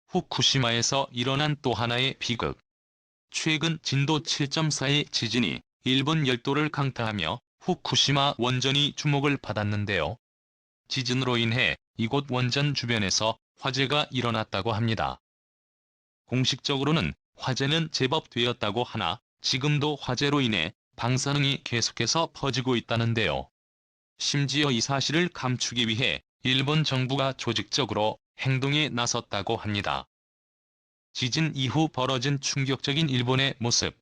후쿠시마에서 일어난 또 하나의 비극. 최근 진도 7.4의 지진이 일본 열도를 강타하며 후쿠시마 원전이 주목을 받았는데요. 지진으로 인해 이곳 원전 주변에서 화재가 일어났다고 합니다. 공식적으로는 화재는 제법되었다고 하나 지금도 화재로 인해 방사능이 계속해서 퍼지고 있다는데요. 심지어 이 사실을 감추기 위해 일본 정부가 조직적으로 행동에 나섰다고 합니다. 지진 이후 벌어진 충격적인 일본의 모습.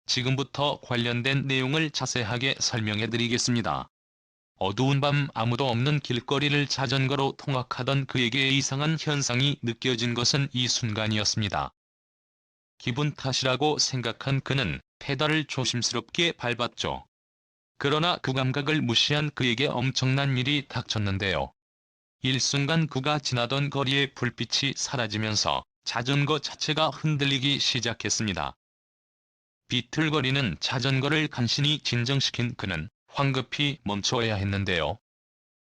지금부터 관련된 내용을 자세하게 설명해 드리겠습니다. 어두운 밤 아무도 없는 길거리를 자전거로 통학하던 그에게 이상한 현상이 느껴진 것은 이 순간이었습니다. 기분 탓이라고 생각한 그는 페달을 조심스럽게 밟았죠. 그러나 그 감각을 무시한 그에게 엄청난 일이 닥쳤는데요. 일순간 그가 지나던 거리의 불빛이 사라지면서 자전거 자체가 흔들리기 시작했습니다. 비틀거리는 자전거를 간신히 진정시킨 그는 황급히 멈춰야 했는데요.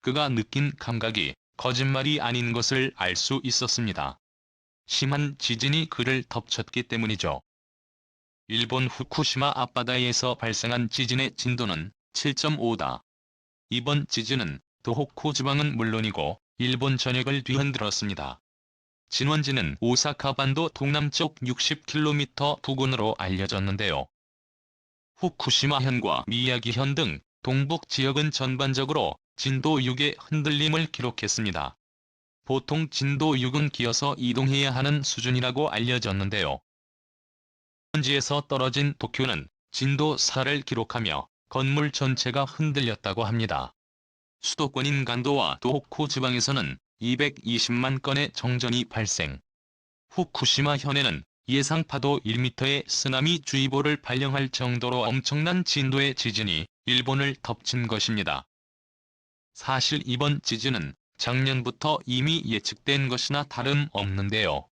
그가 느낀 감각이 거짓말이 아닌 것을 알 수 있었습니다. 심한 지진이 그를 덮쳤기 때문이죠. 일본 후쿠시마 앞바다에서 발생한 지진의 진도는 7.5다. 이번 지진은 도호쿠 지방은 물론이고 일본 전역을 뒤흔들었습니다. 진원지는 오사카 반도 동남쪽 60km 부근으로 알려졌는데요. 후쿠시마현과 미야기현 등 동북 지역은 전반적으로 진도 6의 흔들림을 기록했습니다. 보통 진도 6은 기어서 이동해야 하는 수준이라고 알려졌는데요. 현지에서 떨어진 도쿄는 진도 4를 기록하며 건물 전체가 흔들렸다고 합니다. 수도권인 간도와 도호쿠 지방에서는 220만 건의 정전이 발생. 후쿠시마 현에는 예상 파도 1m의 쓰나미 주의보를 발령할 정도로 엄청난 진도의 지진이 일본을 덮친 것입니다. 사실 이번 지진은 작년부터 이미 예측된 것이나 다름없는데요.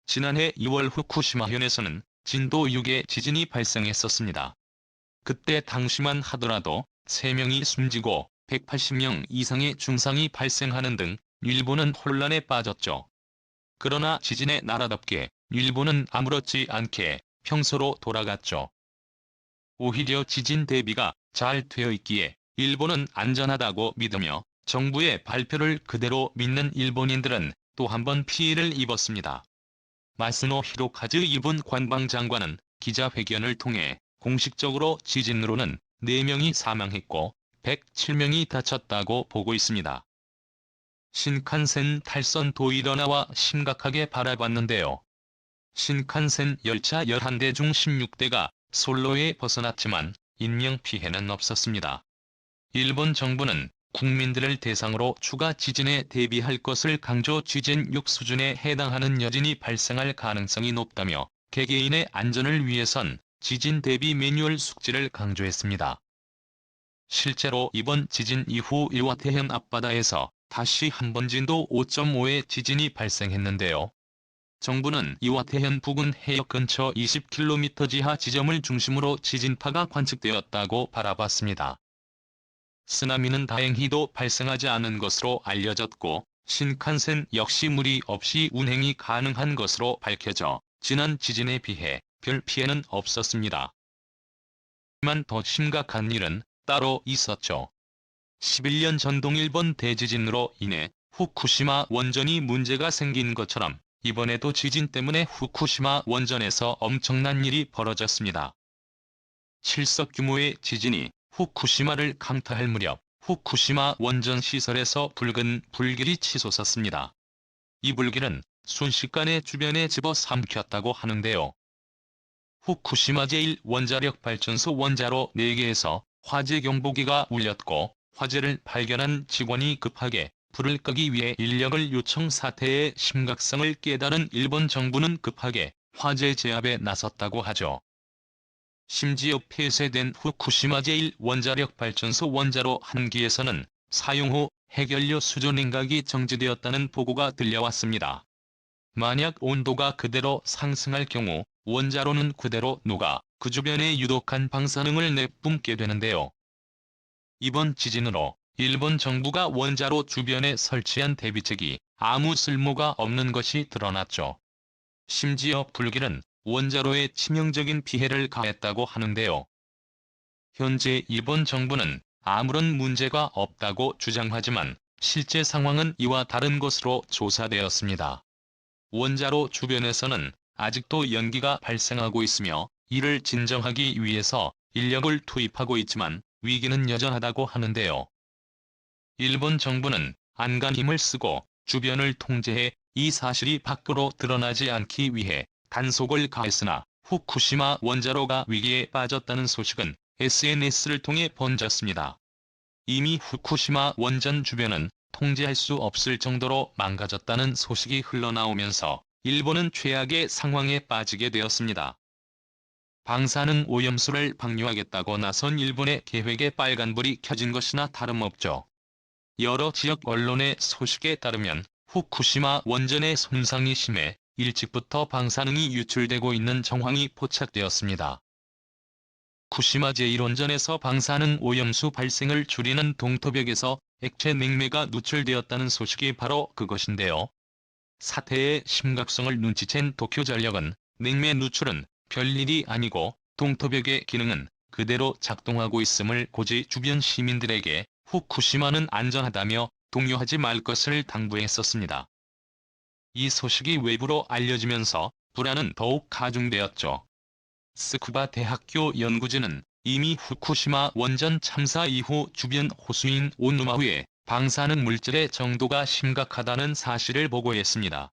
지난해 2월 후쿠시마현에서는 진도 6의 지진이 발생했었습니다. 그때 당시만 하더라도 3명이 숨지고 180명 이상의 중상이 발생하는 등 일본은 혼란에 빠졌죠. 그러나 지진의 나라답게 일본은 아무렇지 않게 평소로 돌아갔죠. 오히려 지진 대비가 잘 되어 있기에 일본은 안전하다고 믿으며 정부의 발표를 그대로 믿는 일본인들은 또 한 번 피해를 입었습니다. 마스노 히로카즈 일본 관방장관은 기자회견을 통해 공식적으로 지진으로는 4명이 사망했고 107명이 다쳤다고 보고 있습니다. 신칸센 탈선 도일어나와 심각하게 바라봤는데요. 신칸센 열차 11대 중 16대가 솔로에 벗어났지만 인명피해는 없었습니다. 일본 정부는 국민들을 대상으로 추가 지진에 대비할 것을 강조 지진 6 수준에 해당하는 여진이 발생할 가능성이 높다며 개개인의 안전을 위해선 지진 대비 매뉴얼 숙지를 강조했습니다. 실제로 이번 지진 이후 이와테현 앞바다에서 다시 한번 진도 5.5의 지진이 발생했는데요. 정부는 이와테현 부근 해역 근처 20km 지하 지점을 중심으로 지진파가 관측되었다고 바라봤습니다. 쓰나미는 다행히도 발생하지 않은 것으로 알려졌고 신칸센 역시 무리 없이 운행이 가능한 것으로 밝혀져 지난 지진에 비해 별 피해는 없었습니다. 하지만 더 심각한 일은 따로 있었죠. 11년 전 동일본 대지진으로 인해 후쿠시마 원전이 문제가 생긴 것처럼 이번에도 지진 때문에 후쿠시마 원전에서 엄청난 일이 벌어졌습니다. 7석 규모의 지진이 후쿠시마를 강타할 무렵 후쿠시마 원전 시설에서 붉은 불길이 치솟았습니다. 이 불길은 순식간에 주변에 집어삼켰다고 하는데요. 후쿠시마 제1원자력 발전소 원자로 4개에서 화재 경보기가 울렸고 화재를 발견한 직원이 급하게 불을 끄기 위해 인력을 요청 사태의 심각성을 깨달은 일본 정부는 급하게 화재 제압에 나섰다고 하죠. 심지어 폐쇄된 후쿠시마 제1원자력 발전소 원자로 1기에서는 사용 후 핵연료 수조 냉각이 정지되었다는 보고가 들려왔습니다. 만약 온도가 그대로 상승할 경우 원자로는 그대로 녹아 그 주변에 유독한 방사능을 내뿜게 되는데요. 이번 지진으로 일본 정부가 원자로 주변에 설치한 대비책이 아무 쓸모가 없는 것이 드러났죠. 심지어 불길은 원자로에 치명적인 피해를 가했다고 하는데요. 현재 일본 정부는 아무런 문제가 없다고 주장하지만 실제 상황은 이와 다른 것으로 조사되었습니다. 원자로 주변에서는 아직도 연기가 발생하고 있으며 이를 진정하기 위해서 인력을 투입하고 있지만 위기는 여전하다고 하는데요. 일본 정부는 안간 힘을 쓰고 주변을 통제해 이 사실이 밖으로 드러나지 않기 위해 단속을 가했으나 후쿠시마 원자로가 위기에 빠졌다는 소식은 SNS를 통해 번졌습니다. 이미 후쿠시마 원전 주변은 통제할 수 없을 정도로 망가졌다는 소식이 흘러나오면서 일본은 최악의 상황에 빠지게 되었습니다. 방사능 오염수를 방류하겠다고 나선 일본의 계획에 빨간불이 켜진 것이나 다름없죠. 여러 지역 언론의 소식에 따르면 후쿠시마 원전의 손상이 심해 일찍부터 방사능이 유출되고 있는 정황이 포착되었습니다. 후쿠시마 제1원전에서 방사능 오염수 발생을 줄이는 동토벽에서 액체 냉매가 누출되었다는 소식이 바로 그것인데요. 사태의 심각성을 눈치챈 도쿄전력은 냉매 누출은 별일이 아니고 동토벽의 기능은 그대로 작동하고 있음을 고지 주변 시민들에게 후쿠시마는 안전하다며 동요하지 말 것을 당부했었습니다. 이 소식이 외부로 알려지면서 불안은 더욱 가중되었죠. 스쿠바 대학교 연구진은 이미 후쿠시마 원전 참사 이후 주변 호수인 오누마후에 방사능 물질의 정도가 심각하다는 사실을 보고했습니다.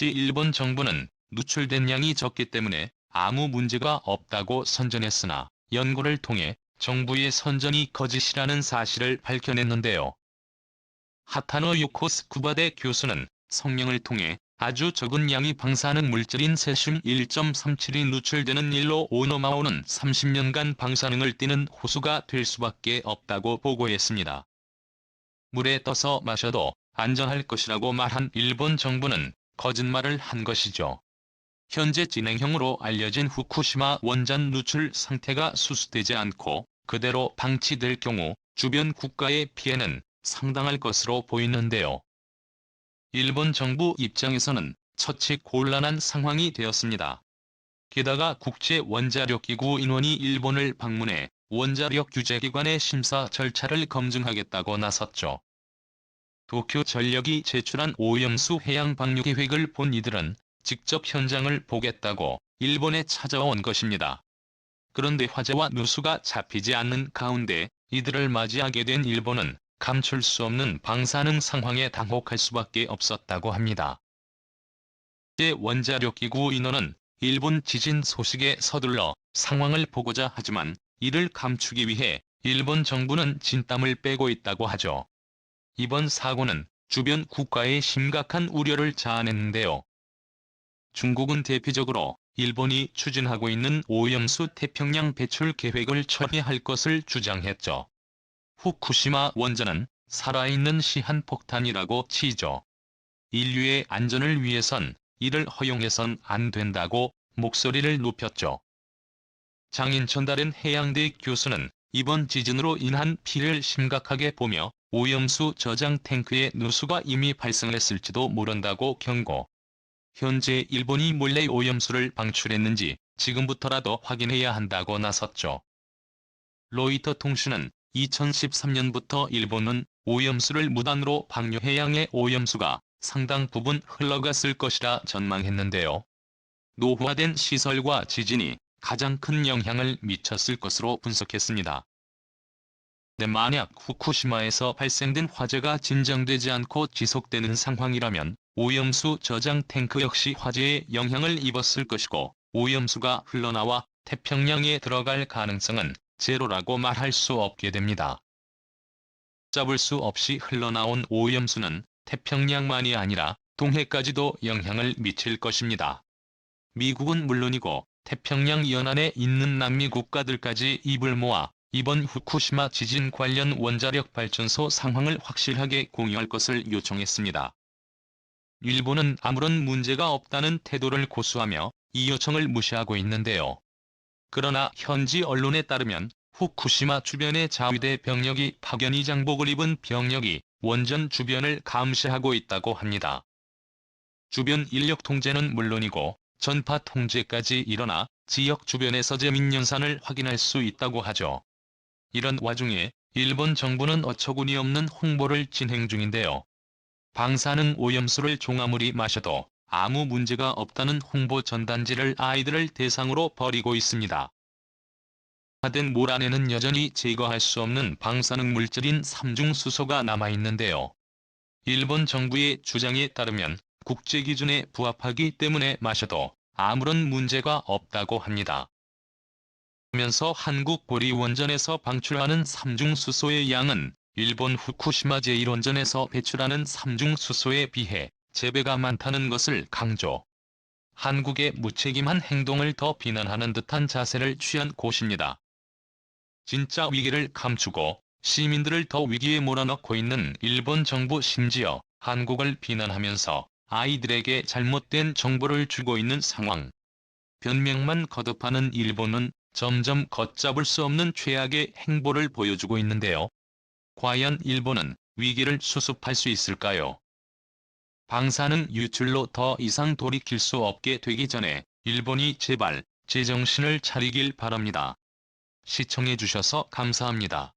일본 정부는 누출된 양이 적기 때문에 아무 문제가 없다고 선전했으나 연구를 통해 정부의 선전이 거짓이라는 사실을 밝혀냈는데요. 하타노 요코 스쿠바대 교수는 성명을 통해 아주 적은 양의 방사능 물질인 세슘 1.37이 누출되는 일로 오노마오는 30년간 방사능을 띠는 호수가 될 수밖에 없다고 보고했습니다. 물에 떠서 마셔도 안전할 것이라고 말한 일본 정부는 거짓말을 한 것이죠. 현재 진행형으로 알려진 후쿠시마 원전 누출 상태가 수습되지 않고 그대로 방치될 경우 주변 국가의 피해는 상당할 것으로 보이는데요. 일본 정부 입장에서는 처치 곤란한 상황이 되었습니다. 게다가 국제원자력기구 인원이 일본을 방문해 원자력 규제기관의 심사 절차를 검증하겠다고 나섰죠. 도쿄전력이 제출한 오염수 해양 방류 계획을 본 이들은 직접 현장을 보겠다고 일본에 찾아온 것입니다. 그런데 화재와 누수가 잡히지 않는 가운데 이들을 맞이하게 된 일본은 감출 수 없는 방사능 상황에 당혹할 수밖에 없었다고 합니다. 국제원자력기구 인원은 일본 지진 소식에 서둘러 상황을 보고자 하지만 이를 감추기 위해 일본 정부는 진땀을 빼고 있다고 하죠. 이번 사고는 주변 국가의 심각한 우려를 자아냈는데요. 중국은 대표적으로 일본이 추진하고 있는 오염수 태평양 배출 계획을 철회할 것을 주장했죠. 후쿠시마 원전은 살아있는 시한폭탄이라고 치죠. 인류의 안전을 위해선 이를 허용해선 안 된다고 목소리를 높였죠. 장인천 다른 해양대 교수는 이번 지진으로 인한 피해를 심각하게 보며 오염수 저장 탱크에 누수가 이미 발생했을지도 모른다고 경고. 현재 일본이 몰래 오염수를 방출했는지 지금부터라도 확인해야 한다고 나섰죠. 로이터 통신은 2013년부터 일본은 오염수를 무단으로 방류 해양의 오염수가 상당 부분 흘러갔을 것이라 전망했는데요. 노후화된 시설과 지진이 가장 큰 영향을 미쳤을 것으로 분석했습니다. 만약 후쿠시마에서 발생된 화재가 진정되지 않고 지속되는 상황이라면 오염수 저장 탱크 역시 화재에 영향을 입었을 것이고 오염수가 흘러나와 태평양에 들어갈 가능성은 제로라고 말할 수 없게 됩니다. 잡을 수 없이 흘러나온 오염수는 태평양만이 아니라 동해까지도 영향을 미칠 것입니다. 미국은 물론이고 태평양 연안에 있는 남미 국가들까지 입을 모아 이번 후쿠시마 지진 관련 원자력 발전소 상황을 확실하게 공유할 것을 요청했습니다. 일본은 아무런 문제가 없다는 태도를 고수하며 이 요청을 무시하고 있는데요. 그러나 현지 언론에 따르면 후쿠시마 주변의 자위대 병력이 파견이 장복을 입은 병력이 원전 주변을 감시하고 있다고 합니다. 주변 인력 통제는 물론이고 전파 통제까지 일어나 지역 주변의 서재민연산을 확인할 수 있다고 하죠. 이런 와중에 일본 정부는 어처구니 없는 홍보를 진행 중인데요. 방사능 오염수를 종아무리 마셔도 아무 문제가 없다는 홍보 전단지를 아이들을 대상으로 벌이고 있습니다. 된 물 안에는 여전히 제거할 수 없는 방사능 물질인 삼중수소가 남아있는데요. 일본 정부의 주장에 따르면 국제 기준에 부합하기 때문에 마셔도 아무런 문제가 없다고 합니다. 하면서 한국 고리 원전에서 방출하는 삼중수소의 양은 일본 후쿠시마 제1원전에서 배출하는 삼중수소에 비해 3배가 많다는 것을 강조. 한국의 무책임한 행동을 더 비난하는 듯한 자세를 취한 곳입니다. 진짜 위기를 감추고 시민들을 더 위기에 몰아넣고 있는 일본 정부, 심지어 한국을 비난하면서 아이들에게 잘못된 정보를 주고 있는 상황. 변명만 거듭하는 일본은 점점 걷잡을 수 없는 최악의 행보를 보여주고 있는데요. 과연 일본은 위기를 수습할 수 있을까요? 방사능 유출로 더 이상 돌이킬 수 없게 되기 전에 일본이 제발 제정신을 차리길 바랍니다. 시청해주셔서 감사합니다.